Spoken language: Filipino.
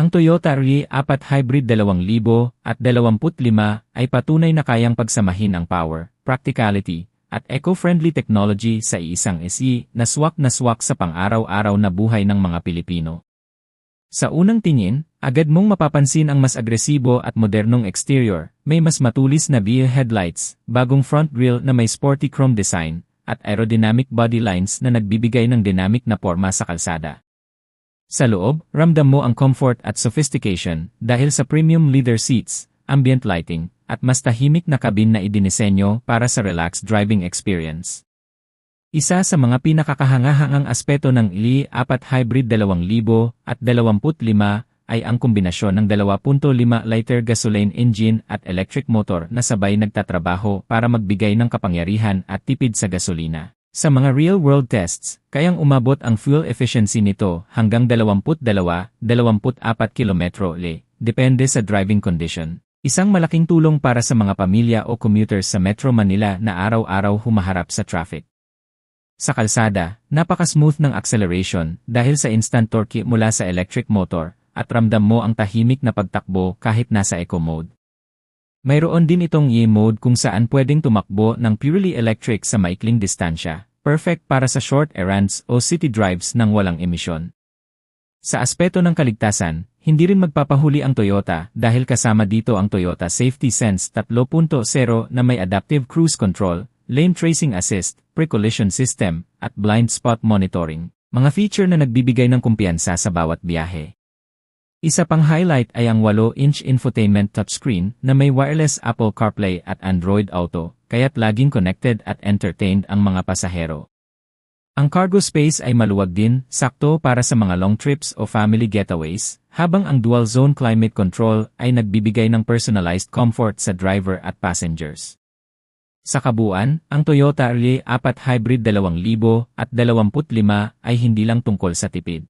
Ang Toyota RAV4 Hybrid 2025 ay patunay na kayang pagsamahin ang power, practicality, at eco-friendly technology sa isang SUV na swak sa pang-araw-araw na buhay ng mga Pilipino. Sa unang tingin, agad mong mapapansin ang mas agresibo at modernong exterior, may mas matulis na rear headlights, bagong front grille na may sporty chrome design, at aerodynamic body lines na nagbibigay ng dynamic na porma sa kalsada. Sa loob, ramdam mo ang comfort at sophistication dahil sa premium leather seats, ambient lighting, at mas tahimik na kabin na idinisenyo para sa relaxed driving experience. Isa sa mga pinakakahangahangang aspeto ng RAV4 Hybrid 2025 ay ang kombinasyon ng 2.5-liter gasoline engine at electric motor na sabay nagtatrabaho para magbigay ng kapangyarihan at tipid sa gasolina. Sa mga real-world tests, kayang umabot ang fuel efficiency nito hanggang 22-24 km/h, depende sa driving condition. Isang malaking tulong para sa mga pamilya o commuters sa Metro Manila na araw-araw humaharap sa traffic. Sa kalsada, napaka-smooth ng acceleration dahil sa instant torque mula sa electric motor at ramdam mo ang tahimik na pagtakbo kahit nasa eco mode. Mayroon din itong E-mode kung saan pwedeng tumakbo ng purely electric sa maikling distansya, perfect para sa short errands o city drives nang walang emisyon. Sa aspeto ng kaligtasan, hindi rin magpapahuli ang Toyota dahil kasama dito ang Toyota Safety Sense 3.0 na may adaptive cruise control, lane tracing assist, pre-collision system, at blind spot monitoring, mga feature na nagbibigay ng kumpiyansa sa bawat biyahe. Isa pang highlight ay ang 8-inch infotainment touchscreen na may wireless Apple CarPlay at Android Auto, kaya't laging connected at entertained ang mga pasahero. Ang cargo space ay maluwag din, sakto para sa mga long trips o family getaways, habang ang dual-zone climate control ay nagbibigay ng personalized comfort sa driver at passengers. Sa kabuuan, ang Toyota RAV4 Hybrid 2025 ay hindi lang tungkol sa tipid.